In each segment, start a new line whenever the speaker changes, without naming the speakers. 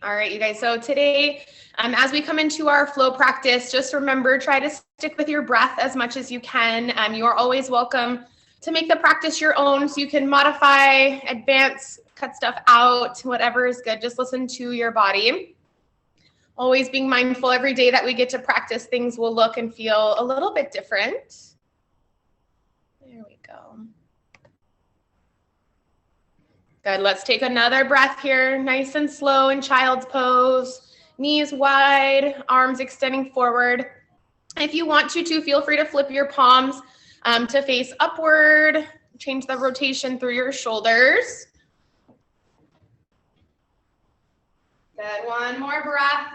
All right, you guys. So today, as we come into our flow practice, just remember, try to stick with your breath as much as you can. You are always welcome to make the practice your own, so you can modify, advance, cut stuff out, whatever is good. Just listen to your body. Always being mindful every day that we get to practice, things will look and feel a little bit different. There we go. Good, let's take another breath here, nice and slow in child's pose, knees wide, arms extending forward. If you want to, feel free to flip your palms to face upward, change the rotation through your shoulders. Good, one more breath.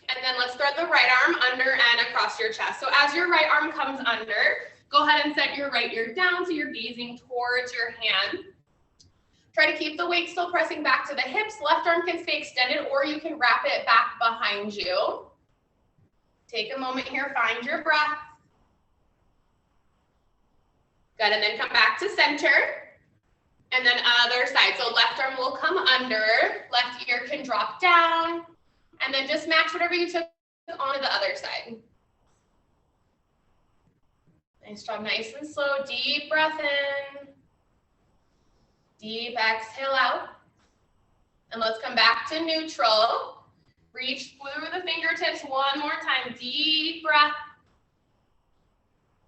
And then let's thread the right arm under and across your chest. So as your right arm comes under, go ahead and set your right ear down so you're gazing towards your hand. Try to keep the weight still pressing back to the hips. Left arm can stay extended, or you can wrap it back behind you. Take a moment here, find your breath. Good, and then come back to center. And then other side. So left arm will come under, left ear can drop down, and then just match whatever you took onto the other side. Nice job, nice and slow. Deep breath in. Deep exhale out. And let's come back to neutral. Reach through the fingertips one more time. Deep breath.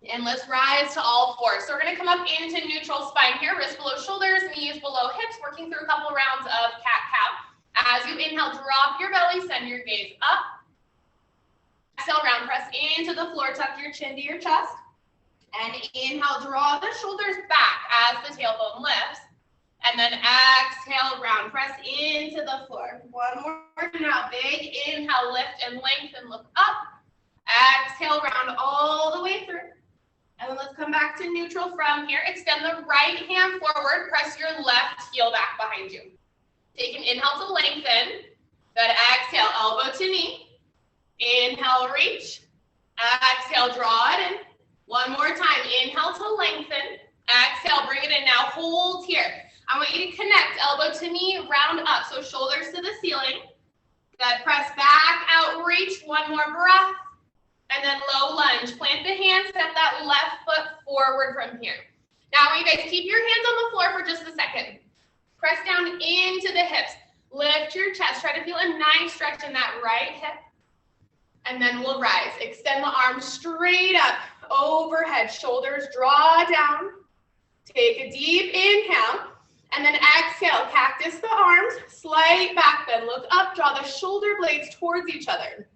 And let's rise to all fours. So we're gonna come up into neutral spine here. Wrists below shoulders, knees below hips, working through a couple rounds of cat-cow. As you inhale, drop your belly, send your gaze up. Exhale, round press into the floor, tuck your chin to your chest. And inhale, draw the shoulders back as the tailbone lifts. And then exhale, round press into the floor. One more now, big inhale, lift and lengthen, look up. Exhale, round all the way through. And then let's come back to neutral from here. Extend the right hand forward, press your left heel back behind you. Take an inhale to lengthen. Good, exhale, elbow to knee. Inhale, reach. Exhale, draw it in. One more time, inhale to lengthen. Exhale, bring it in now, hold here. I want you to connect elbow to knee, round up. So shoulders to the ceiling. Good, press back out, reach, one more breath. And then low lunge, plant the hand, step that left foot forward from here. Now you guys keep your hands on the floor for just a second. Press down into the hips, lift your chest, try to feel a nice stretch in that right hip. And then we'll rise, extend the arms straight up, overhead, shoulders draw down. Take a deep inhale, and then exhale, cactus the arms, slight back bend, look up, draw the shoulder blades towards each other.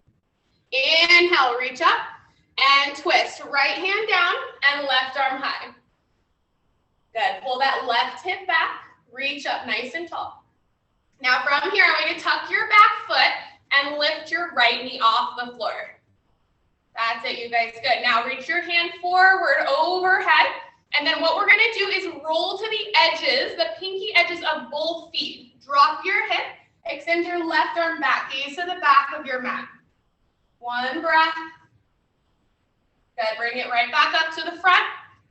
Inhale, reach up and twist. Right hand down and left arm high. Good. Pull that left hip back. Reach up nice and tall. Now from here, I'm going to tuck your back foot and lift your right knee off the floor. That's it, you guys. Good. Now reach your hand forward overhead. And then what we're going to do is roll to the edges, the pinky edges of both feet. Drop your hip. Extend your left arm back. Gaze to the back of your mat. One breath. Good, bring it right back up to the front.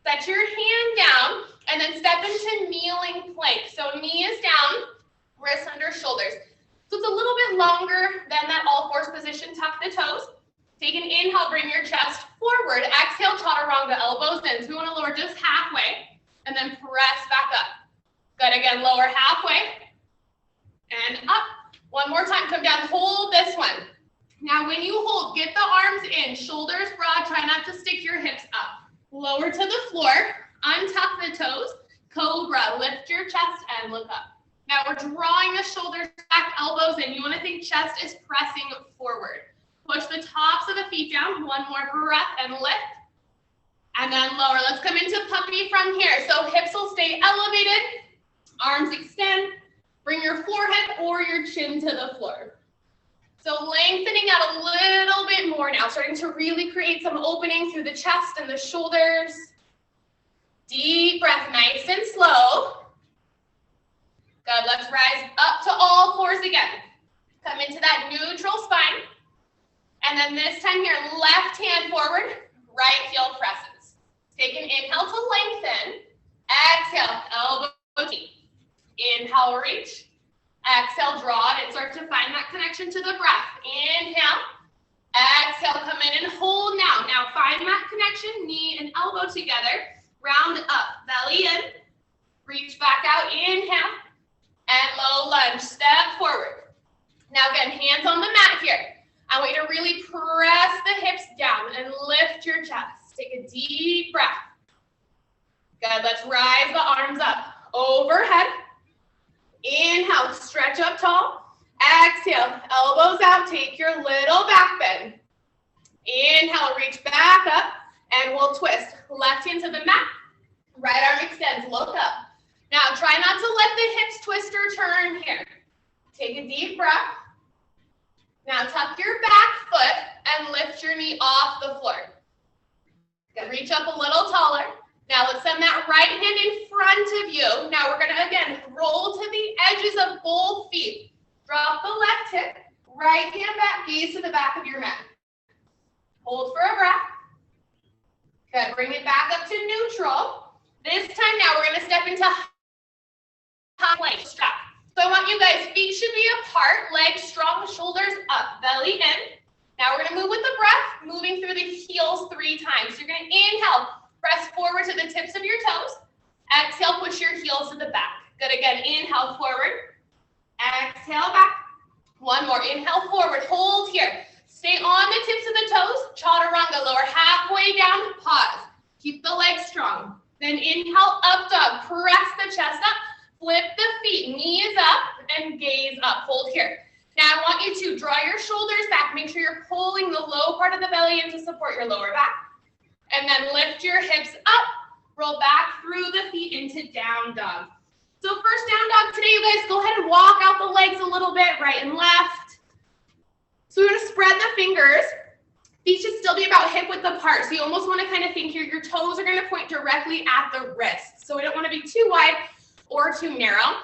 Set your hand down and then step into kneeling plank. So knee is down, wrists under shoulders. So it's a little bit longer than that all fours position. Tuck the toes. Take an inhale, bring your chest forward. Exhale, chaturanga, elbows in. So we want to lower just halfway and then press back up. Good, again, lower halfway and up. One more time, come down, hold this one. Now when you hold, get the arms in, shoulders broad, try not to stick your hips up. Lower to the floor, untuck the toes, cobra, lift your chest and look up. Now we're drawing the shoulders back, elbows in. You want to think chest is pressing forward. Push the tops of the feet down, one more breath and lift. And then lower, let's come into puppy from here. So hips will stay elevated, arms extend, bring your forehead or your chin to the floor. So lengthening out a little bit more now, starting to really create some opening through the chest and the shoulders. Deep breath, nice and slow. Good, let's rise up to all fours again. Come into that neutral spine. And then this time here, left hand forward, right heel presses. Take an inhale to lengthen. Exhale, elbow deep. Inhale, reach. Exhale, draw it and start to find that connection to the breath. Inhale. Exhale, come in and hold now. Now find that connection, knee and elbow together. Round up, belly in. Reach back out, inhale. And low lunge, step forward. Now again, hands on the mat here. I want you to really press the hips down and lift your chest. Take a deep breath. Good, let's rise the arms up. Overhead. Inhale, stretch up tall. Exhale, elbows out, take your little back bend. Inhale, reach back up, and we'll twist. Left hand to the mat, right arm extends, look up. Now, try not to let the hips twist or turn here. Take a deep breath. Now, tuck your back foot and lift your knee off the floor. Good, reach up a little taller. Now, let's send that right hand in front of you. Now, we're gonna, again, roll to the edges of both feet. Drop the left hip, right hand back, gaze to the back of your mat. Hold for a breath. Good, bring it back up to neutral. This time now, we're gonna step into high plank strap. So I want you guys, feet should be apart, legs strong, shoulders up, belly in. Now we're gonna move with the breath, moving through the heels 3 times. So you're gonna inhale, press forward to the tips of your toes. Exhale, push your heels to the back. Good, again, inhale forward. Exhale back. One more, inhale forward, hold here. Stay on the tips of the toes, chaturanga, lower halfway down, pause. Keep the legs strong. Then inhale, up dog, press the chest up, flip the feet, knees up, and gaze up, hold here. Now I want you to draw your shoulders back, make sure you're pulling the low part of the belly in to support your lower back. And then lift your hips up, roll back through the feet into down dog. So first down dog today, you guys go ahead and walk out the legs a little bit, right and left. So we're gonna spread the fingers. Feet should still be about hip width apart. So you almost wanna kind of think your toes are gonna point directly at the wrist. So we don't wanna be too wide or too narrow.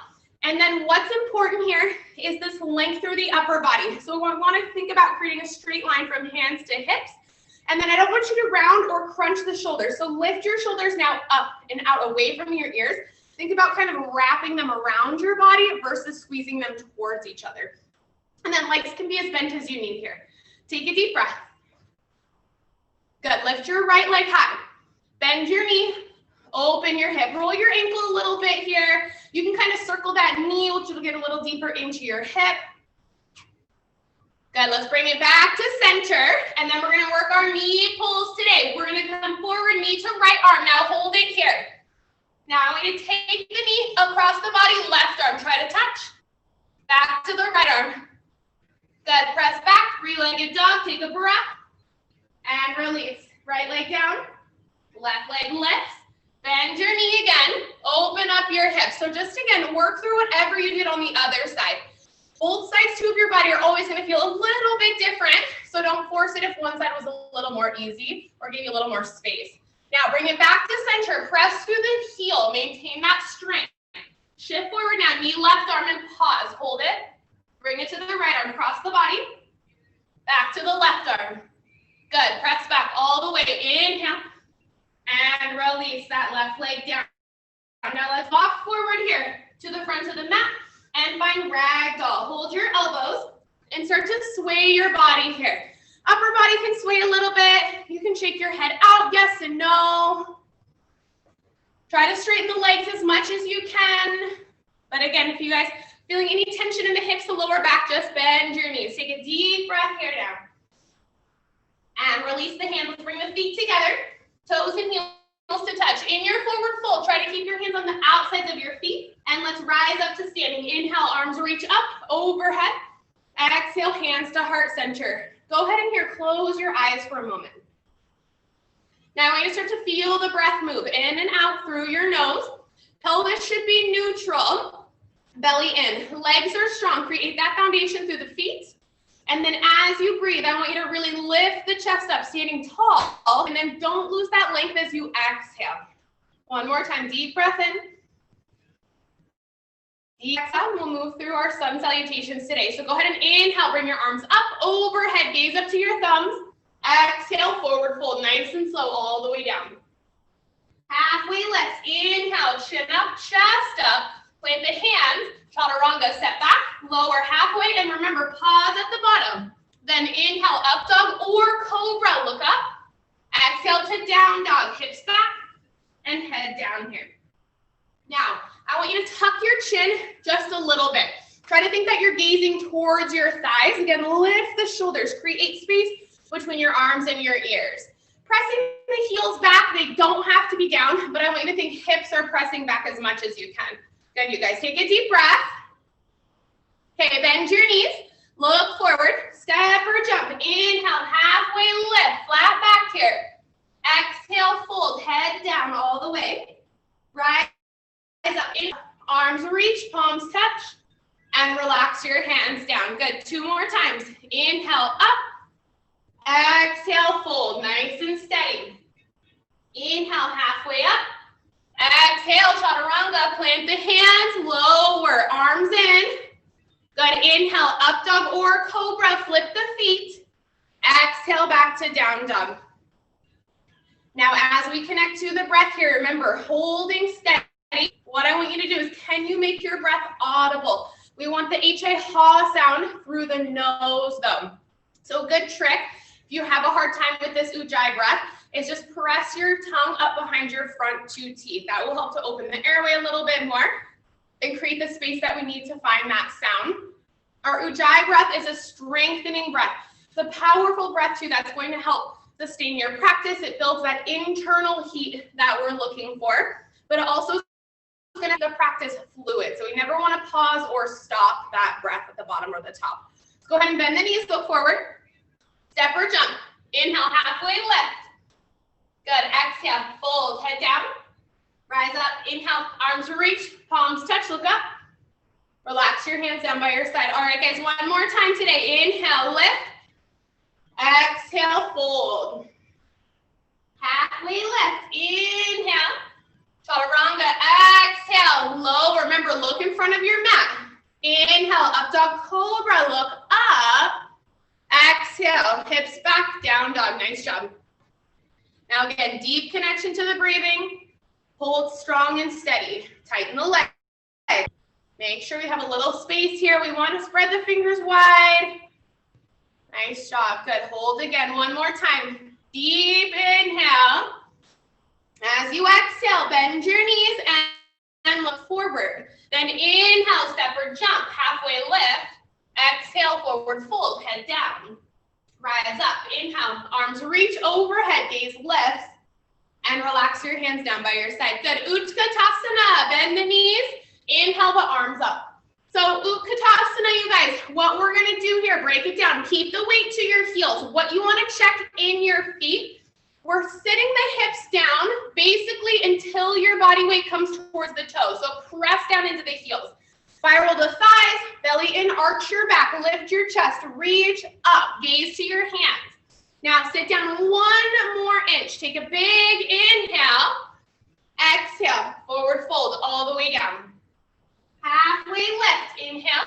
And then what's important here is this length through the upper body. So we wanna think about creating a straight line from hands to hips. And then I don't want you to round or crunch the shoulders. So lift your shoulders now up and out away from your ears. Think about kind of wrapping them around your body versus squeezing them towards each other. And then legs can be as bent as you need here. Take a deep breath. Good, lift your right leg high. Bend your knee, open your hip. Roll your ankle a little bit here. You can kind of circle that knee, which will get a little deeper into your hip. Good, let's bring it back to center, and then we're gonna work our knee pulls today. We're gonna come forward, knee to right arm. Now hold it here. Now I'm going to take the knee across the body, left arm, try to touch. Back to the right arm. Good, press back, 3-legged dog, take a breath. And release. Right leg down, left leg lifts. Bend your knee again, open up your hips. So just again, work through whatever you did on the other side. Both sides too of your body are always going to feel a little bit different. So don't force it if one side was a little more easy or give you a little more space. Now bring it back to center, press through the heel, maintain that strength. Shift forward now, knee left arm and pause, hold it. Bring it to the right arm, cross the body. Back to the left arm. Good, press back all the way, inhale. And release that left leg down. Now let's walk forward here to the front of the mat and find ragdoll. Hold your elbows and start to sway your body here. Upper body can sway a little bit. You can shake your head out, yes and no. Try to straighten the legs as much as you can. But again, if you guys feeling any tension in the hips, the lower back, just bend your knees. Take a deep breath here down. And release the hands. Let's bring the feet together. Toes and heels to touch. In your forward fold, try to keep your hands on the outsides of your feet. And let's rise up to standing. Inhale, arms reach up, overhead. Exhale, hands to heart center. Go ahead and here, close your eyes for a moment. Now I want you to start to feel the breath move in and out through your nose. Pelvis should be neutral, belly in. Legs are strong, create that foundation through the feet. And then as you breathe, I want you to really lift the chest up, standing tall, and then don't lose that length as you exhale. One more time, deep breath in. Deep exhale, we'll move through our sun salutations today. So go ahead and inhale, bring your arms up, overhead, gaze up to your thumbs. Exhale, forward fold, nice and slow, all the way down. Halfway lift, inhale, chin up, chest up, plant the hands, chaturanga, step back, Now, I want you to tuck your chin just a little bit. Try to think that you're gazing towards your thighs. Again, lift the shoulders. Create space between your arms and your ears. Pressing the heels back. They don't have to be down, but I want you to think hips are pressing back as much as you can. Good, you guys. Take a deep breath. Okay, bend your knees. Look forward. Step or jump. Inhale, halfway lift. Flat back here. Exhale, fold. Head down all the way. Rise up. Inhale. Arms reach, palms touch. And relax your hands down. Good. 2 more times. Inhale, up. Exhale, fold. Nice and steady. Inhale, halfway up. Exhale, chaturanga. Plant the hands. Lower. Arms in. Good. Inhale, up dog or cobra. Flip the feet. Exhale, back to down dog. Now, as we connect to the breath here, remember, holding steady. What I want you to do is, can you make your breath audible? We want the HA ha sound through the nose, though. So a good trick, if you have a hard time with this ujjayi breath, is just press your tongue up behind your front 2 teeth. That will help to open the airway a little bit more and create the space that we need to find that sound. Our ujjayi breath is a strengthening breath. It's a powerful breath, too, that's going to help sustain your practice. It builds that internal heat that we're looking for, but it also going to the practice fluid. So we never want to pause or stop that breath at the bottom or the top. Let's go ahead and bend the knees, go forward. Step or jump. Inhale, halfway lift. Good. Exhale, fold, head down. Rise up. Inhale, arms reach, palms touch, look up. Relax your hands down by your side. All right, guys, one more time today. Inhale, lift. Exhale, fold. Halfway lift. Inhale. Chaturanga, exhale, lower. Remember, look in front of your mat. Inhale, up dog cobra, look up. Exhale, hips back, down dog, nice job. Now again, deep connection to the breathing. Hold strong and steady. Tighten the leg. Make sure we have a little space here. We want to spread the fingers wide. Nice job, good. Hold again, one more time. Deep inhale. As you exhale, bend your knees and look forward. Then inhale, step or jump, halfway lift. Exhale, forward fold, head down. Rise up, inhale, arms reach overhead, gaze lifts, and relax your hands down by your side. Good, Utkatasana, bend the knees, inhale the arms up. So Utkatasana, you guys, what we're gonna do here, break it down. Keep the weight to your heels. What you wanna check in your feet, we're sitting the hips down basically until your body weight comes towards the toes. So press down into the heels. Spiral the thighs, belly in, arch your back, lift your chest, reach up, gaze to your hands. Now sit down 1 more inch. Take a big inhale, exhale, forward fold all the way down. Halfway lift, inhale.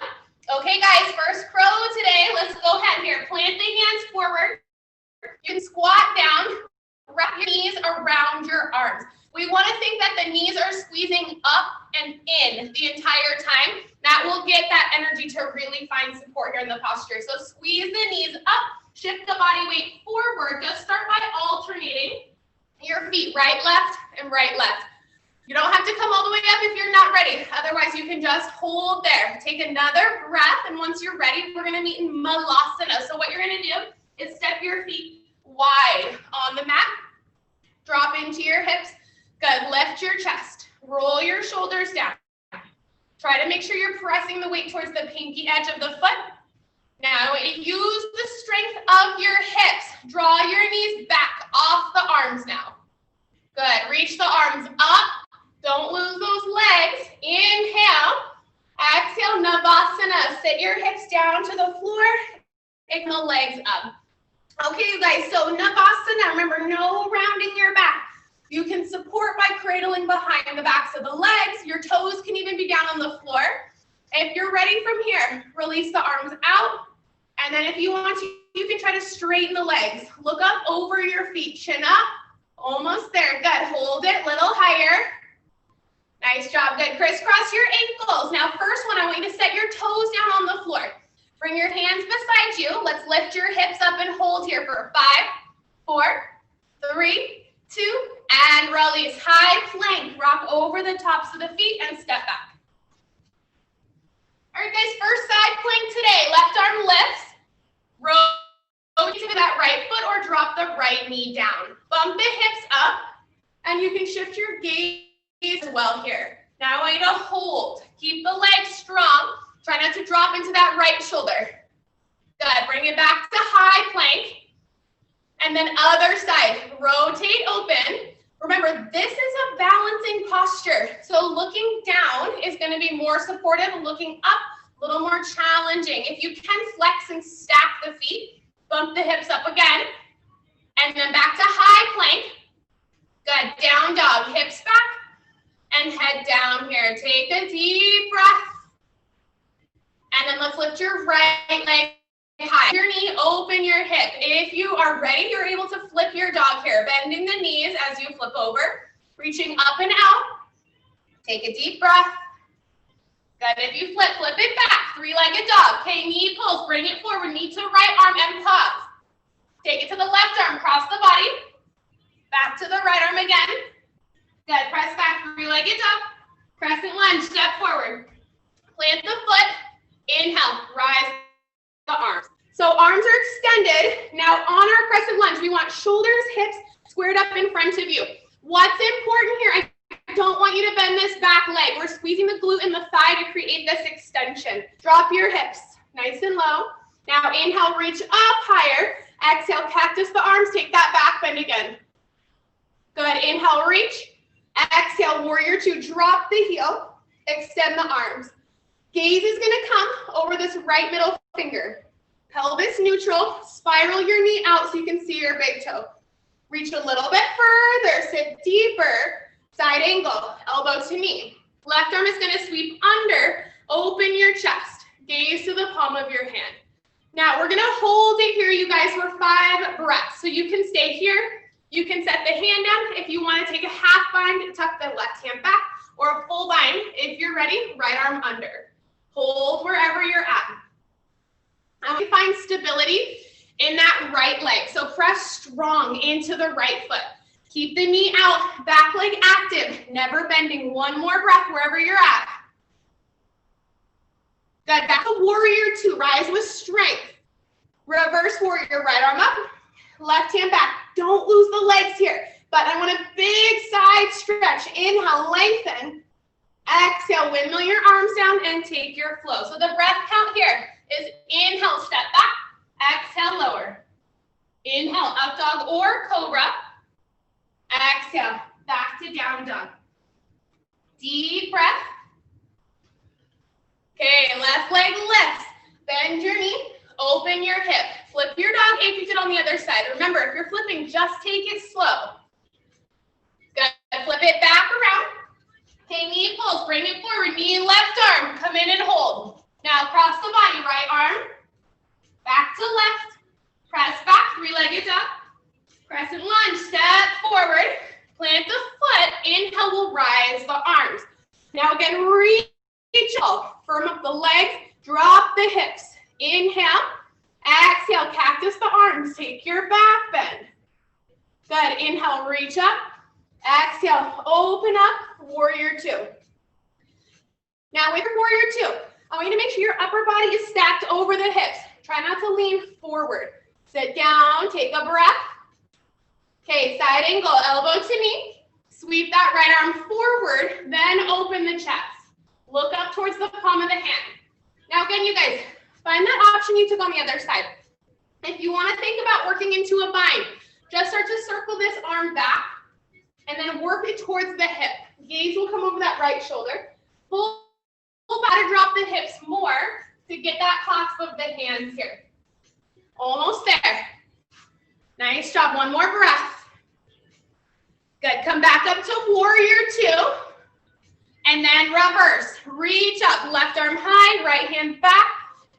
Okay guys, first crow today. Let's go ahead here. Plant the hands forward. You can squat down. Wrap your knees around your arms. We want to think that the knees are squeezing up and in the entire time. That will get that energy to really find support here in the posture. So squeeze the knees up, shift the body weight forward. Just start by alternating your feet, right, left, and right, left. You don't have to come all the way up if you're not ready. Otherwise, you can just hold there. Take another breath, and once you're ready, we're going to meet in Malasana. So what you're going to do is step your feet wide on the mat. Drop into your hips. Good. Lift your chest. Roll your shoulders down. Try to make sure you're pressing the weight towards the pinky edge of the foot. Now, use the strength of your hips. Draw your knees back off the arms now. Good. Reach the arms up. Don't lose those legs. Inhale. Exhale, Navasana. Sit your hips down to the floor. Take the legs up. Okay, you guys, so Navasana, remember, no rounding your back. You can support by cradling behind the backs of the legs. Your toes can even be down on the floor. If you're ready from here, release the arms out. And then if you want to, you can try to straighten the legs. Look up over your feet, chin up. Almost there, good. Hold it, little higher. Nice job, good. Crisscross your ankles. Now, first one, I want you to set your toes down on the floor. Bring your hands beside you. Let's lift your hips up and hold here for 5, 4, 3, 2, And release. High plank. Rock over the tops of the feet and step back. All right, guys, first side plank today. Left arm lifts. Rotate to that right foot or drop the right knee down. Bump the hips up, and you can shift your gaze as well here. Now I want you to hold. Keep the legs strong. Try not to drop into that right shoulder. Good. Bring it back to high plank. And then other side. Rotate open. Remember, this is a balancing posture. So looking down is going to be more supportive. Looking up, a little more challenging. If you can flex and stack the feet, bump the hips up again. And then back to high plank. Good. Down dog. Hips back. And head down here. Take a deep breath. And then let's lift your right leg high. Your knee, open your hip. If you are ready, you're able to flip your dog here. Bending the knees as you flip over. Reaching up and out. Take a deep breath. Good. If you flip, flip it back. Three-legged dog. Okay, knee pulls. Bring it forward. Knee to right arm and pause. Take it to the left arm. Cross the body. Back to the right arm again. Good. Press back. Three-legged dog. Crescent lunge. Step forward. Plant the foot. Inhale. Rise the arms. So arms are extended. Now on our crescent lunge, we want shoulders, hips squared up in front of you. What's important here? I don't want you to bend this back leg. We're squeezing the glute in the thigh to create this extension. Drop your hips nice and low. Now inhale, reach up higher. Exhale, cactus the arms. Take that back bend again. Good. Inhale, reach. Exhale, warrior two. Drop the heel. Extend the arms. Gaze is going to come over this right middle finger. Pelvis neutral. Spiral your knee out so you can see your big toe. Reach a little bit further. Sit deeper. Side angle. Elbow to knee. Left arm is going to sweep under. Open your chest. Gaze to the palm of your hand. Now we're going to hold it here, you guys, for 5 breaths. So you can stay here. You can set the hand down. If you want to take a half bind, tuck the left hand back, or a full bind. If you're ready, right arm under. Hold wherever you're at. Now we find stability in that right leg. So press strong into the right foot. Keep the knee out, back leg active, never bending. One more breath wherever you're at. Good. Back to warrior two. Rise with strength. Reverse warrior. Right arm up. Left hand back. Don't lose the legs here. But I want a big side stretch. Inhale, lengthen. Exhale, windmill your arms down and take your flow. So the breath count here is inhale, step back. Exhale, lower. Inhale, up dog or cobra. Exhale, back to down dog. Deep breath. Okay, left leg lifts. Bend your knee. Open your hip. Flip your dog if you did on the other side. Remember, if you're flipping, just take it slow. Good. Flip it back around. Okay, knee pulls. Bring it forward. Knee and left arm. Come in and hold. Now cross the body. Right arm. Back to left. Press back. Three-legged dog. Crescent lunge. Step forward. Plant the foot. Inhale will rise the arms. Now again, reach up. Firm up the legs. Drop the hips. Inhale. Exhale. Cactus the arms. Take your back bend. Good. Inhale. Reach up. Exhale. Open up. Warrior two. Now with your warrior two, I want you to make sure your upper body is stacked over the hips. Try not to lean forward. Sit down. Take a breath. Okay. Side angle. Elbow to knee. Sweep that right arm forward. Then open the chest. Look up towards the palm of the hand. Now again, you guys, find that option you took on the other side. If you want to think about working into a bind, just start to circle this arm back and then work it towards the hip. Gaze will come over that right shoulder. Pull back to drop the hips more to get that clasp of the hands here. Almost there. Nice job. One more breath. Good. Come back up to warrior two. And then reverse. Reach up. Left arm high. Right hand back.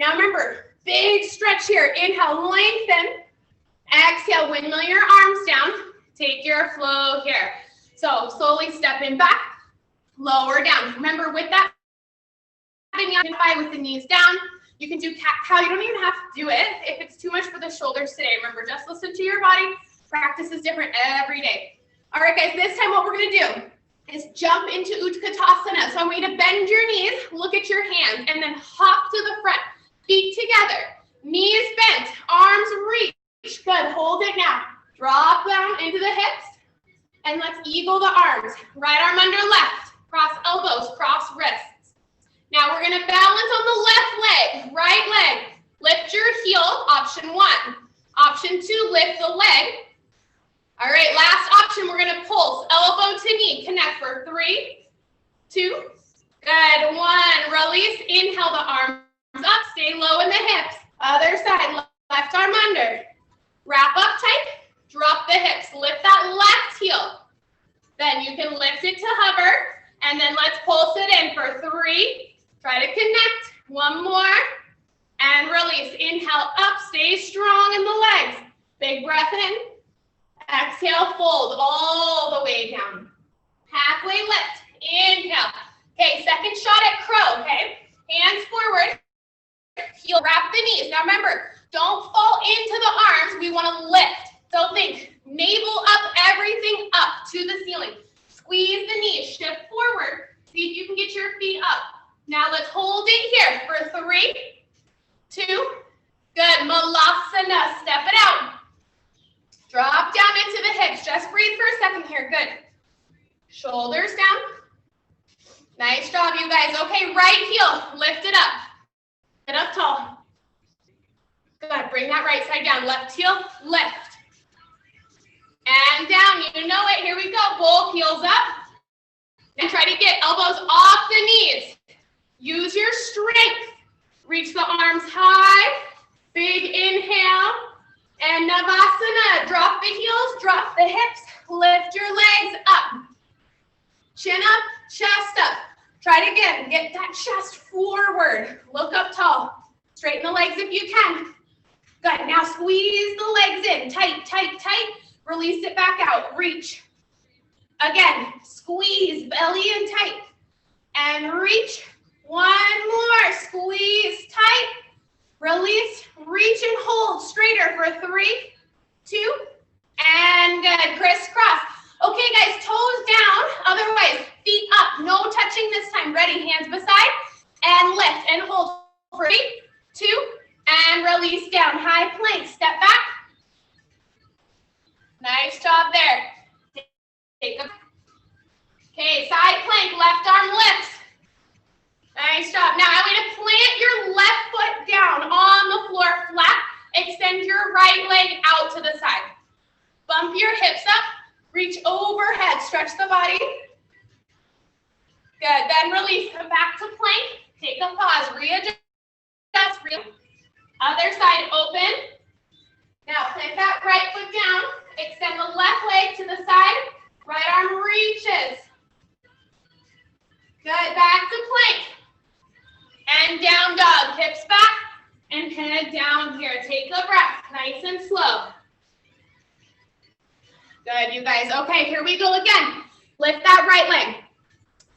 Now remember, big stretch here. Inhale, lengthen. Exhale, windmill your arms down. Take your flow here. So slowly stepping back, lower down. Remember, with that, with the knees down, you can do cat-cow. You don't even have to do it if it's too much for the shoulders today. Remember, just listen to your body. Practice is different every day. All right, guys, this time what we're gonna do is jump into Utkatasana. So I want you to bend your knees, look at your hands, and then hop to the front. Feet together, knees bent, arms reach. Good, hold it now. Drop down into the hips, and let's eagle the arms. Right arm under left, cross elbows, cross wrists. Now we're gonna balance on the left leg, right leg. Lift your heel, option 1. Option 2, lift the leg. All right, last option, we're gonna pulse, elbow to knee, connect for 3, 2, good, 1, release, inhale the arms up, stay low in the hips. Other side, left arm under. Wrap up tight, drop the hips, lift that left heel. Then you can lift it to hover, and then let's pulse it in for 3, try to connect, 1 more, and release. Inhale up, stay strong in the legs. Big breath in. Exhale, fold all the way down. Halfway lift. Inhale. Okay, second shot at crow, okay? Hands forward. Heel, wrap the knees. Now remember, don't fall into the arms. We want to lift. So think, navel up, everything up to the ceiling. Squeeze the knees, shift forward. See if you can get your feet up. Now let's hold it here for 3, 2, good. Malasana, step it out. Drop down into the hips. Just breathe for a second here. Good. Shoulders down. Nice job, you guys. Okay, right heel, lift it up. Get up tall. Good. Bring that right side down. Left heel, lift. And down. You know it. Here we go. Both heels up. And try to get elbows off the knees. Use your strength. Reach the arms high. Big inhale. And Navasana, drop the heels, drop the hips, lift your legs up. Chin up, chest up. Try it again, get that chest forward. Look up tall. Straighten the legs if you can. Good, now squeeze the legs in, tight, tight, tight. Release it back out, reach. Again, squeeze, belly in tight. And reach, 1 more, squeeze tight. Release, reach and hold straighter for 3, 2, and good, crisscross. Okay guys, toes down, otherwise feet up, no touching this time. Ready, hands beside, and lift and hold. 3, 2, and release down. High plank, step back. Nice job there. Take a, okay, side plank, left arm lifts. Nice job. Now I want you to plant your left foot down on the floor flat. Extend your right leg out to the side. Bump your hips up. Reach overhead. Stretch the body. Good. Then release. Come back to plank. Take a pause. Readjust. Other side open. Now plant that right foot down. Extend the left leg to the side. Right arm reaches. Good. Back to plank. And down dog, hips back, and head down here. Take a breath, nice and slow. Good, you guys. Okay, here we go again. Lift that right leg.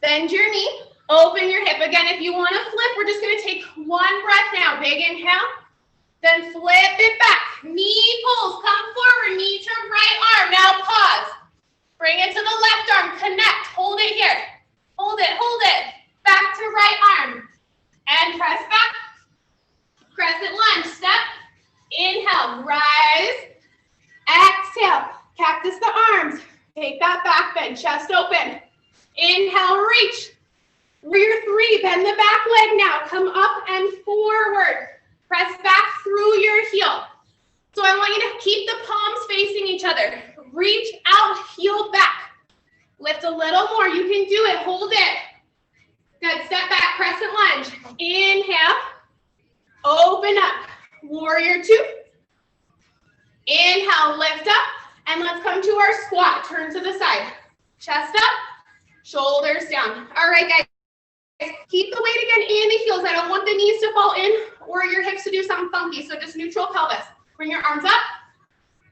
Bend your knee, open your hip. Again, if you want to flip, we're just going to take 1 breath now. Big inhale, then flip it back. Knee pulls, come forward, knee to right arm. Now pause. Bring it to the left arm, connect, hold it here. Hold it, back to right arm. And press back, crescent lunge, step, inhale, rise, exhale, cactus the arms, take that back bend, chest open, inhale, reach, rear 3, bend the back leg now, come up and forward, press back through your heel. So I want you to keep the palms facing each other, reach out, heel back, lift a little more, you can do it, hold it. Good, step back, crescent lunge. Inhale, open up, warrior 2. Inhale, lift up, and let's come to our squat. Turn to the side, chest up, shoulders down. All right, guys, keep the weight again in the heels. I don't want the knees to fall in or your hips to do something funky, so just neutral pelvis. Bring your arms up,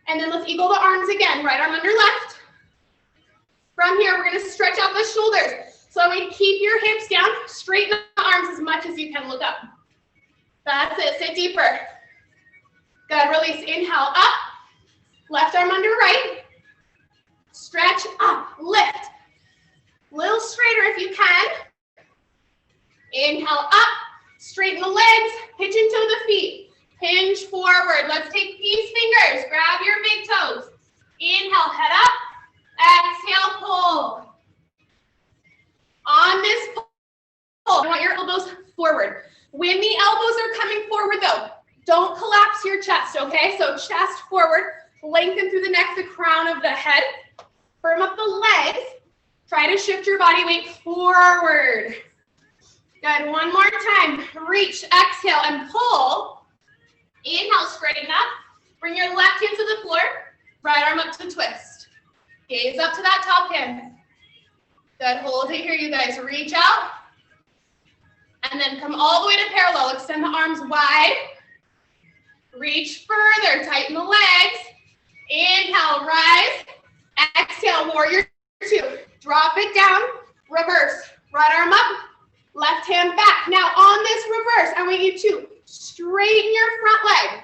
and then let's eagle the arms again. Right arm under left. From here, we're gonna stretch out the shoulders. So I'm going to keep your hips down, straighten the arms as much as you can, look up. That's it, sit deeper. Good, release, inhale, up. Left arm under right. Stretch up, lift. Little straighter if you can. Inhale up, straighten the legs, pitch into the feet. Hinge forward. Let's take peace fingers. Grab your big toes. Inhale, head up. Exhale, pull. On this pull, you want your elbows forward. When the elbows are coming forward though, don't collapse your chest, okay? So chest forward, lengthen through the neck, the crown of the head. Firm up the legs. Try to shift your body weight forward. Good, one more time. Reach, exhale, and pull. Inhale, straighten up. Bring your left hand to the floor. Right arm up to twist. Gaze up to that top hand. Good, hold it here, you guys. Reach out. And then come all the way to parallel. Extend the arms wide. Reach further. Tighten the legs. Inhale, rise. Exhale, warrior two. Drop it down. Reverse. Right arm up. Left hand back. Now on this reverse, I want you to straighten your front leg.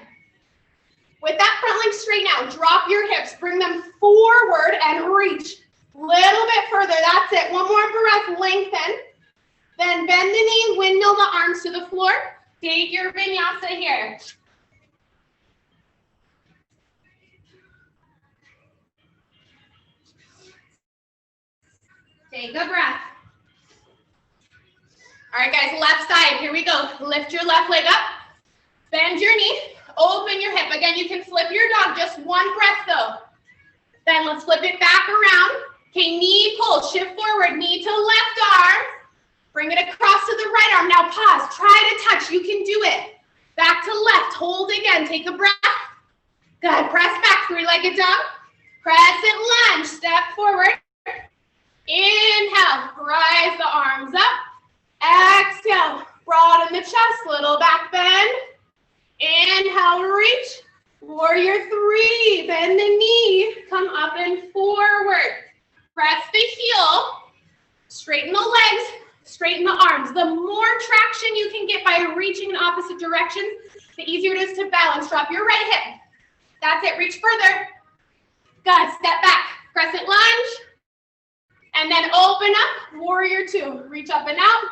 With that front leg straight now, drop your hips. Bring them forward and reach. Little bit further. That's it. One more breath. Lengthen. Then bend the knee. Windmill the arms to the floor. Take your vinyasa here. Take a breath. All right, guys, left side. Here we go. Lift your left leg up. Bend your knee. Open your hip. Again, you can flip your dog. Just one breath, though. Then let's flip it back around. Okay, knee pull. Shift forward. Knee to left arm. Bring it across to the right arm. Now pause. Try to touch. You can do it. Back to left. Hold again. Take a breath. Good. Press back. Three-legged dog. Crescent lunge. Step forward. Inhale. Rise the arms up. Exhale. Broaden the chest. Little back bend. Inhale. Reach. Warrior three. Bend the knee. Come up and forward. Press the heel. Straighten the legs. Straighten the arms. The more traction you can get by reaching in opposite directions, the easier it is to balance. Drop your right hip. That's it. Reach further. Good. Step back. Crescent lunge. And then open up. Warrior two. Reach up and out.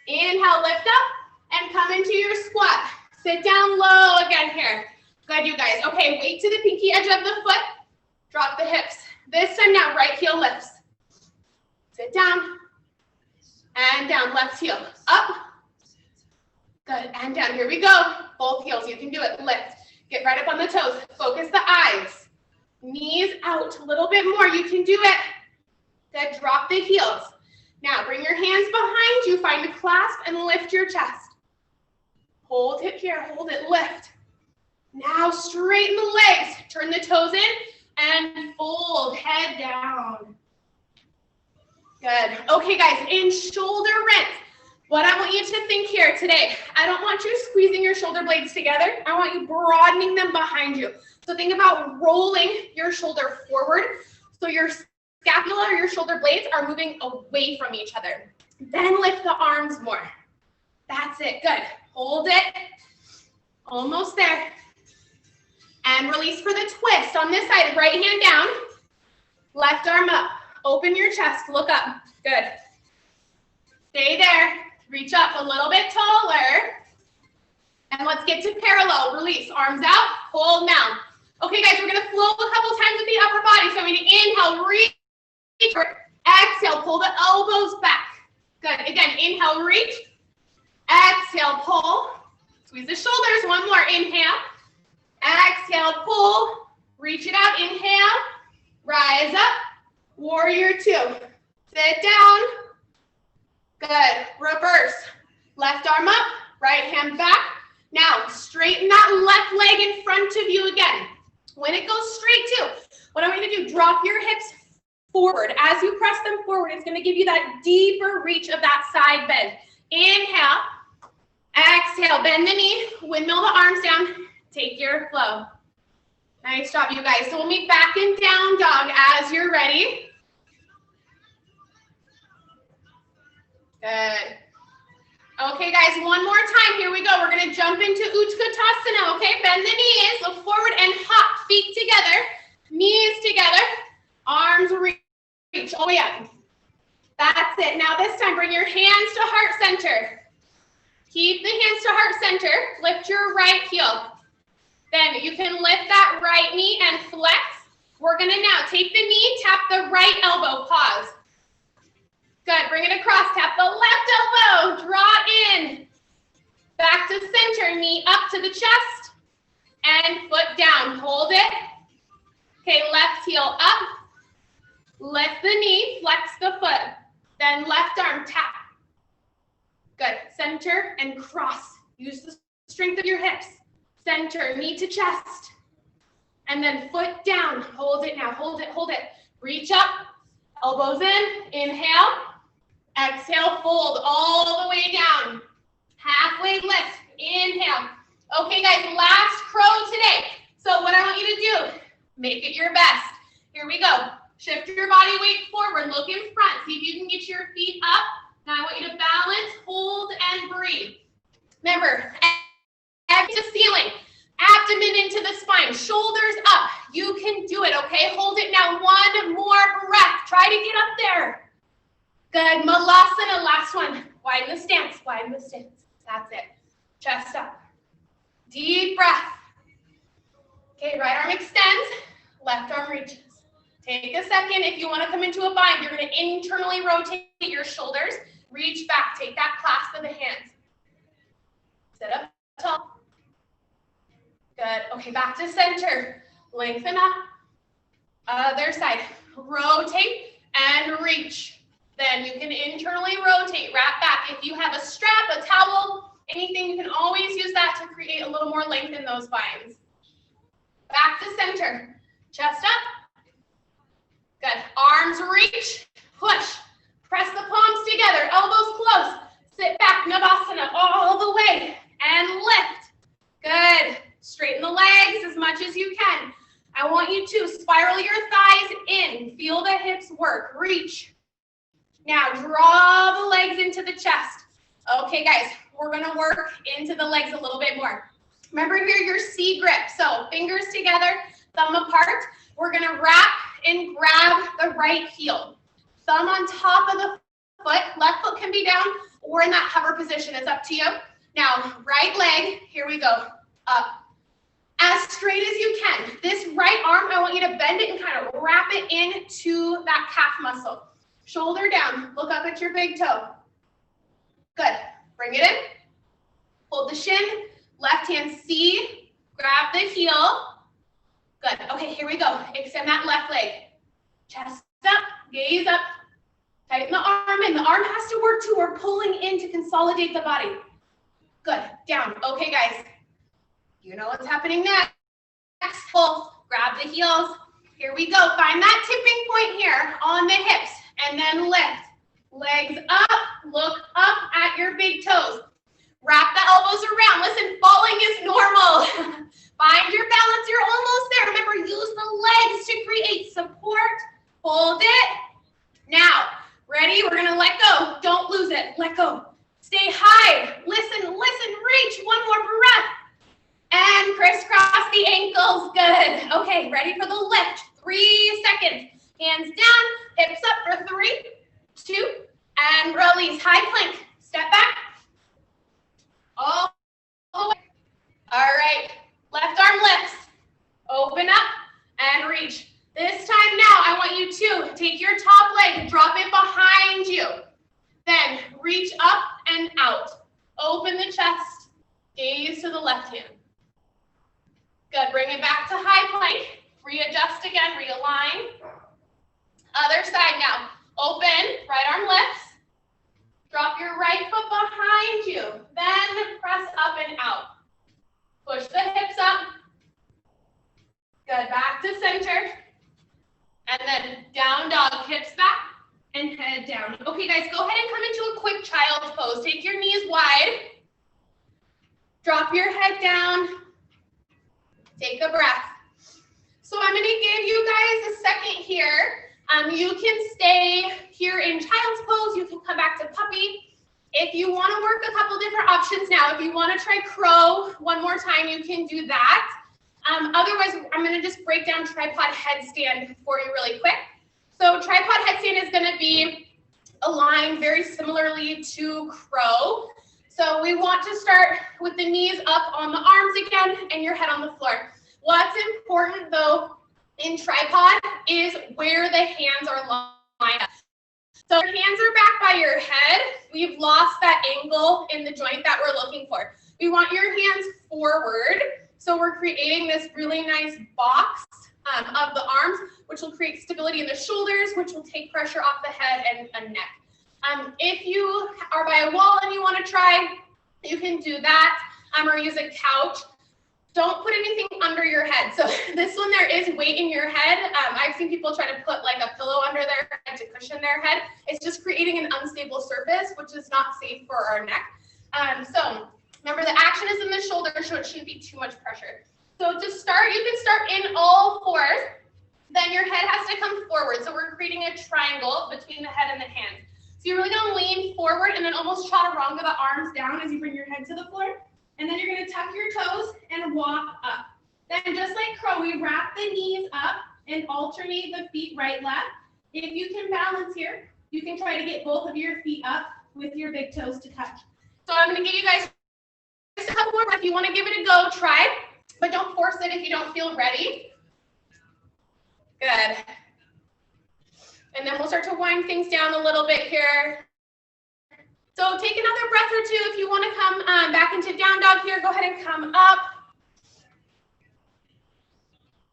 Inhale, lift up, and come into your squat. Sit down low again here. Good, you guys. Okay, weight to the pinky edge of the foot. Drop the hips. This time now, right heel lifts. Sit down. And down, left heel. Up. Good, and down. Here we go. Both heels, you can do it. Lift. Get right up on the toes. Focus the eyes. Knees out a little bit more. You can do it. Good, drop the heels. Now, bring your hands behind you. Find a clasp and lift your chest. Hold it here. Hold it. Lift. Now, straighten the legs. Turn the toes in and fold. Head down. Good. Okay, guys, in shoulder rinse, what I want you to think here today, I don't want you squeezing your shoulder blades together. I want you broadening them behind you. So think about rolling your shoulder forward so your scapula or your shoulder blades are moving away from each other. Then lift the arms more. That's it. Good. Hold it. Almost there. And release for the twist. On this side, right hand down, left arm up. Open your chest. Look up. Good. Stay there. Reach up a little bit taller. And let's get to parallel. Release. Arms out. Hold down. Okay, guys, we're going to flow a couple times with the upper body. So I'm going to inhale, reach. Exhale, pull the elbows back. Good. Again, inhale, reach. Exhale, pull. Squeeze the shoulders. One more. Inhale. Exhale, pull. Reach it out. Inhale. Rise up. Warrior two. Sit down. Good. Reverse. Left arm up. Right hand back. Now, straighten that left leg in front of you again. When it goes straight too, what I want you to do, drop your hips forward. As you press them forward, it's going to give you that deeper reach of that side bend. Inhale. Exhale. Bend the knee. Windmill the arms down. Take your flow. Nice job, you guys. So we'll meet back in down dog as you're ready. Good. Okay, guys, one more time. Here we go. We're going to jump into Utkatasana, okay? Bend the knees, look forward and hop. Feet together, knees together. Arms reach all the way up. That's it. Now this time, bring your hands to heart center. Keep the hands to heart center. Lift your right heel. Then you can lift that right knee and flex. We're gonna now take the knee, tap the right elbow, pause. Good, bring it across, tap the left elbow, draw in. Back to center, knee up to the chest, and foot down, hold it. Okay, left heel up, lift the knee, flex the foot, then left arm tap. Good, center and cross. Use the strength of your hips. Center, knee to chest. And then foot down, hold it now, hold it, hold it. Reach up, elbows in, inhale. Exhale, fold all the way down. Halfway lift, inhale. Okay guys, last crow today. So what I want you to do, make it your best. Here we go. Shift your body weight forward, look in front. See if you can get your feet up. Now I want you to balance, hold, and breathe. Remember, head to ceiling, abdomen into the spine, shoulders up. You can do it, okay? Hold it now, one more breath. Try to get up there. Good, Malasana, last one. Widen the stance, widen the stance. That's it. Chest up. Deep breath. Okay, right arm extends, left arm reaches. Take a second. If you want to come into a bind, you're going to internally rotate your shoulders. Reach back. Take that clasp of the hands. Sit up tall. Good. Okay, back to center. Lengthen up. Other side. Rotate and reach. Then you can internally rotate, wrap back. If you have a strap, a towel, anything, you can always use that to create a little more length in those binds. Back to center. Chest up. Good. Arms reach, push. Press the palms together, elbows close. Sit back, Navasana, all the way. And lift. Good. Straighten the legs as much as you can. I want you to spiral your thighs in. Feel the hips work. Reach. Now draw the legs into the chest. Okay, guys, we're gonna work into the legs a little bit more. Remember here, your C grip. So fingers together, thumb apart. We're gonna wrap and grab the right heel. Thumb on top of the foot. Left foot can be down or in that hover position. It's up to you. Now, right leg, here we go, up. As straight as you can. This right arm, I want you to bend it and kind of wrap it into that calf muscle. Shoulder down, look up at your big toe. Good, bring it in. Hold the shin, left hand C, grab the heel. Good, okay, here we go. Extend that left leg. Chest up, gaze up. Tighten the arm in. The arm has to work too. We're pulling in to consolidate the body. Good, down. Okay, guys, you know what's happening next. Pull, grab the heels. Here we go. Find that tipping point here on the hips. And then lift. Legs up, look up at your big toes. Wrap the elbows around. Listen, falling is normal. Find your balance, you're almost there. Remember, use the legs to create support. Hold it. Now, ready? We're gonna let go. Don't lose it, let go. Stay high, listen, reach. One more breath. And crisscross the ankles, good. Okay, ready for the lift. 3 seconds. Hands down, hips up for 3, 2, and release. High plank. Step back. All the way. All right. Left arm lifts. Open up and reach. This time now, I want you to take your top leg, drop it behind you. Then reach up and out. Open the chest. Gaze to the left hand. Good. Bring it back to high plank. Readjust again. Realign. Other side now. Open, right arm lifts. Drop your right foot behind you. Then press up and out. Push the hips up. Good, back to center. And then down dog, hips back and head down. Okay guys, go ahead and come into a quick child's pose. Take your knees wide. Drop your head down. Take a breath. So I'm gonna give you guys a second here. You can stay here in child's pose. You can come back to puppy. If you want to work a couple different options now, if you want to try crow one more time, you can do that. Otherwise, I'm going to just break down tripod headstand for you really quick. So tripod headstand is going to be aligned very similarly to crow. So we want to start with the knees up on the arms again and your head on the floor. What's important though in tripod is where the hands are lined up. So your hands are back by your head. We've lost that angle in the joint that we're looking for. We want your hands forward. So we're creating this really nice box of the arms, which will create stability in the shoulders, which will take pressure off the head and neck. If you are by a wall and you want to try, you can do that, or use a couch. Don't put anything under your head. So this one, there is weight in your head. I've seen people try to put like a pillow under their head to cushion their head. It's just creating an unstable surface, which is not safe for our neck. So remember, the action is in the shoulders, so it shouldn't be too much pressure. So to start, you can start in all fours. Then your head has to come forward. So we're creating a triangle between the head and the hands. So you're really going to lean forward and then almost chaturanga the arms down as you bring your head to the floor. And then you're going to tuck your toes and walk up. Then just like crow, we wrap the knees up and alternate the feet right, left. If you can balance here, you can try to get both of your feet up with your big toes to touch. So I'm going to give you guys just a couple more. If you want to give it a go, try, but don't force it if you don't feel ready. Good. And then we'll start to wind things down a little bit here. So take another breath or two. If you want to come back into down dog here, go ahead and come up.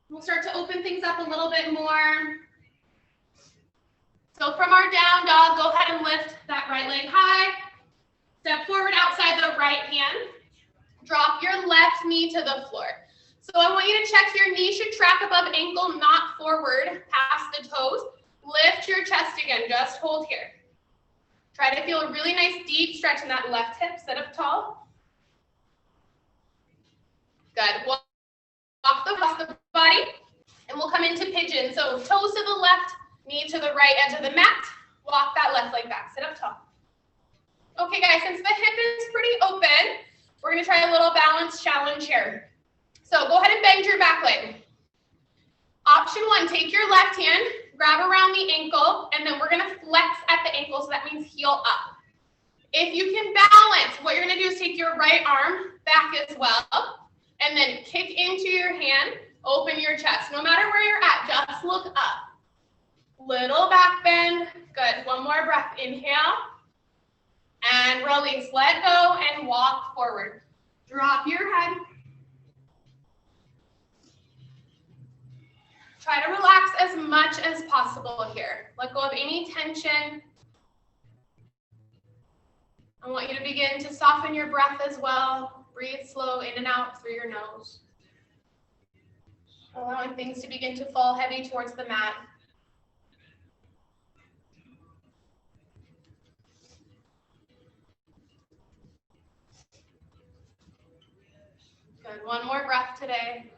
We'll start to open things up a little bit more. So from our down dog, go ahead and lift that right leg high. Step forward outside the right hand. Drop your left knee to the floor. So I want you to check your knee should track above ankle, not forward past the toes. Lift your chest again, just hold here. Try to feel a really nice deep stretch in that left hip, sit up tall. Good, walk the body, and we'll come into pigeon. So toes to the left, knee to the right edge of the mat. Walk that left leg back, sit up tall. Okay guys, since the hip is pretty open, we're gonna try a little balance challenge here. So go ahead and bend your back leg. Option one, take your left hand, grab around the ankle, and then we're gonna flex at the ankle, so that means heel up. If you can balance, what you're gonna do is take your right arm back as well, and then kick into your hand, open your chest. No matter where you're at, just look up. Little back bend, good. One more breath, inhale, and release. Let go and walk forward. Drop your head. Try to relax as much as possible here. Let go of any tension. I want you to begin to soften your breath as well. Breathe slow in and out through your nose. Allowing things to begin to fall heavy towards the mat. Good, one more breath today.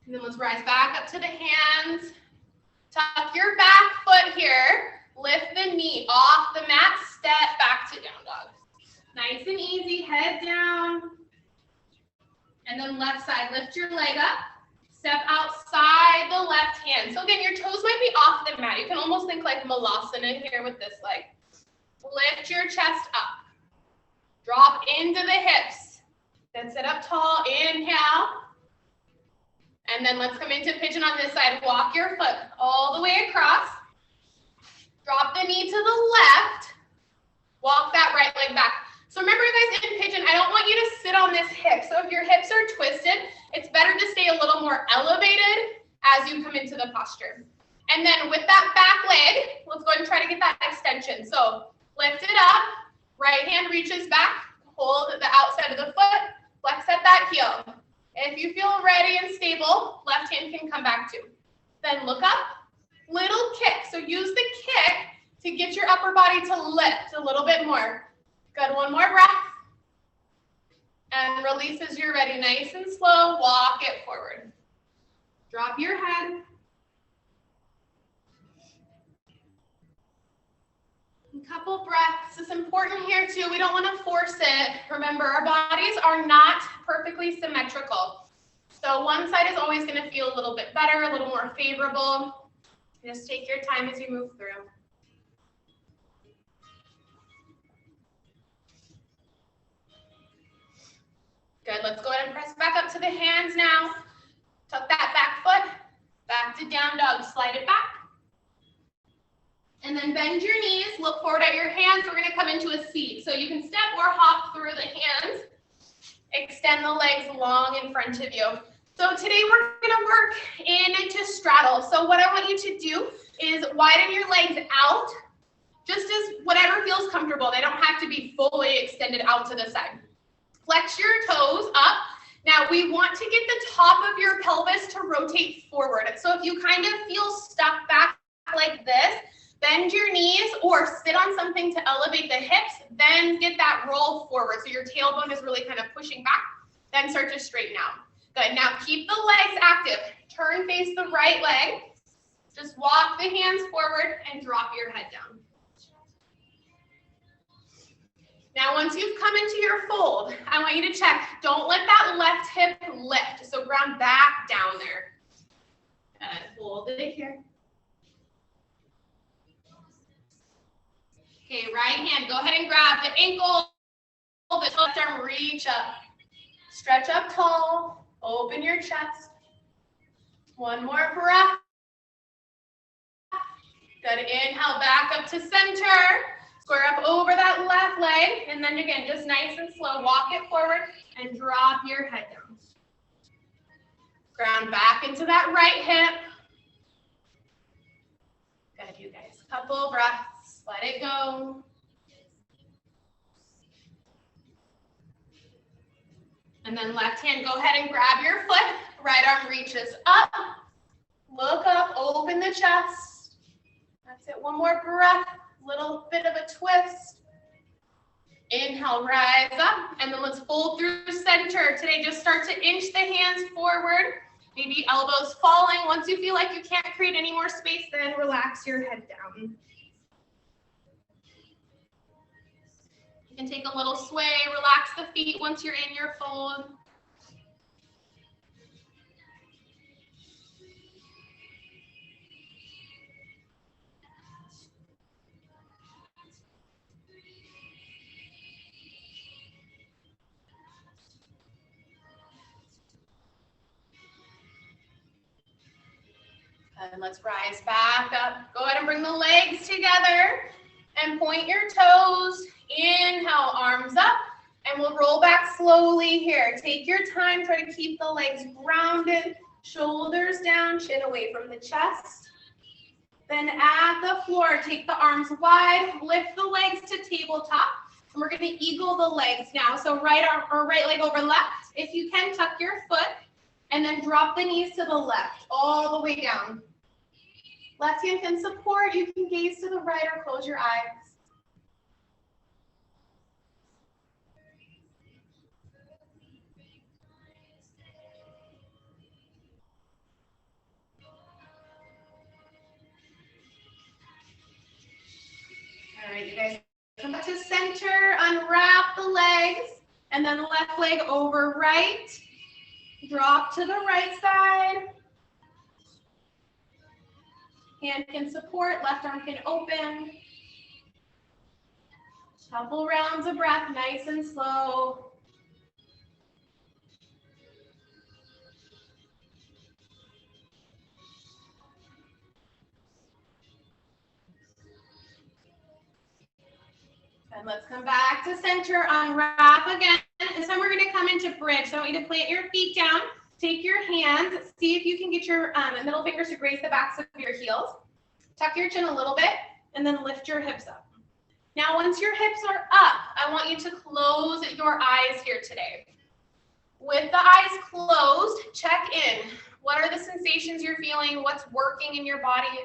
And then let's rise back up to the hands. Tuck your back foot here. Lift the knee off the mat. Step back to down dog. Nice and easy. Head down. And then left side. Lift your leg up. Step outside the left hand. So again, your toes might be off the mat. You can almost think like Malasana here with this leg. Lift your chest up. Drop into the hips. Then sit up tall. Inhale. And then let's come into pigeon on this side. Walk your foot all the way across. Drop the knee to the left. Walk that right leg back. So remember, guys, in pigeon, I don't want you to sit on this hip. So if your hips are twisted, it's better to stay a little more elevated as you come into the posture. And then with that back leg, let's go ahead and try to get that extension. So lift it up. Right hand reaches back. Hold the outside of the foot. Flex at that heel. If you feel ready and stable, left hand can come back too. Then look up, little kick. So use the kick to get your upper body to lift a little bit more. Good, one more breath. And release as you're ready. Nice and slow, walk it forward. Drop your head. A couple breaths. It's important here too. We don't want to force it. Remember, our bodies are not perfectly symmetrical. So one side is always going to feel a little bit better, a little more favorable. Just take your time as you move through. Good, let's go ahead and press back up to the hands now. Tuck that back foot, back to down dog, slide it back. And then bend your knees, look forward at your hands. We're gonna come into a seat. So you can step or hop through the hands. Extend the legs long in front of you. So today we're gonna work into straddle. So what I want you to do is widen your legs out, just as whatever feels comfortable. They don't have to be fully extended out to the side. Flex your toes up. Now we want to get the top of your pelvis to rotate forward. So if you kind of feel stuck back like this, bend your knees or sit on something to elevate the hips, then get that roll forward. So your tailbone is really kind of pushing back, then start to straighten out. Good, now keep the legs active. Turn, face the right leg. Just walk the hands forward and drop your head down. Now, once you've come into your fold, I want you to check. Don't let that left hip lift. So ground back down there. And hold it here. Okay, right hand. Go ahead and grab the ankle. The left arm, reach up. Stretch up tall. Open your chest. One more breath. Good. Inhale, back up to center. Square up over that left leg, and then again, just nice and slow, walk it forward and drop your head down. Ground back into that right hip. Good, you guys. Couple breaths, let it go. And then left hand, go ahead and grab your foot. Right arm reaches up. Look up, open the chest. That's it, one more breath. Little bit of a twist. Inhale, rise up, and then let's fold through center. Today, just start to inch the hands forward, maybe elbows falling. Once you feel like you can't create any more space, then relax your head down. You can take a little sway, relax the feet once you're in your fold. And let's rise back up. Go ahead and bring the legs together and point your toes. Inhale, arms up, and we'll roll back slowly here. Take your time, try to keep the legs grounded, shoulders down, chin away from the chest. Then at the floor, take the arms wide, lift the legs to tabletop, and we're gonna eagle the legs now. So right arm or right leg over left. If you can, tuck your foot, and then drop the knees to the left, all the way down. Left hand can support. You can gaze to the right or close your eyes. All right, you guys, come back to center, unwrap the legs, and then left leg over right. Drop to the right side. Hand can support, left arm can open. Couple rounds of breath, nice and slow. And let's come back to center, unwrap again. This time we're gonna come into bridge. So I want you to plant your feet down. Take your hands, see if you can get your middle fingers to grace the backs of your heels. Tuck your chin a little bit, and then lift your hips up. Now, once your hips are up, I want you to close your eyes here today. With the eyes closed, check in. What are the sensations you're feeling? What's working in your body?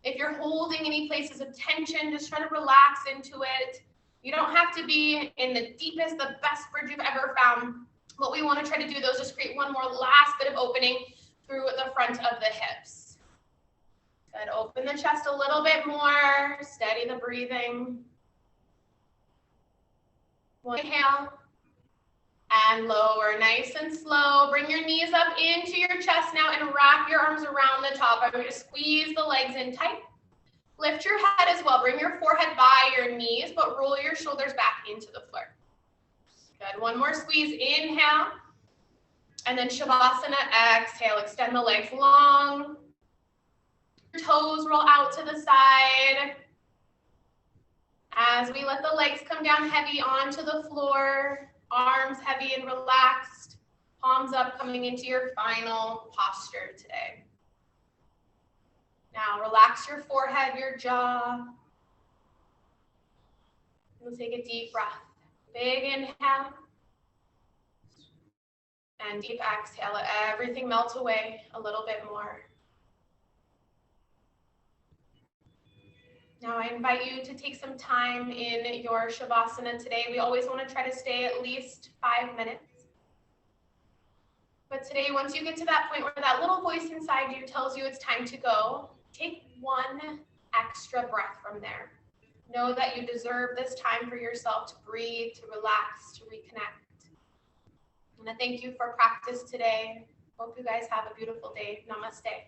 If you're holding any places of tension, just try to relax into it. You don't have to be in the deepest, the best bridge you've ever found. What we want to try to do, though, is just create one more last bit of opening through the front of the hips. Good. Open the chest a little bit more. Steady the breathing. One inhale. And lower, nice and slow. Bring your knees up into your chest now and wrap your arms around the top. I'm going to squeeze the legs in tight. Lift your head as well. Bring your forehead by your knees, but roll your shoulders back into the floor. Good. One more squeeze. Inhale. And then Shavasana. Exhale. Extend the legs long. Your toes roll out to the side. As we let the legs come down heavy onto the floor, arms heavy and relaxed, palms up, coming into your final posture today. Now relax your forehead, your jaw. We'll take a deep breath. Big inhale. And deep exhale. Let everything melt away a little bit more. Now I invite you to take some time in your Shavasana today. We always want to try to stay at least 5 minutes. But today, once you get to that point where that little voice inside you tells you it's time to go, take one extra breath from there. Know that you deserve this time for yourself to breathe, to relax, to reconnect. I want to thank you for practice today. Hope you guys have a beautiful day. Namaste.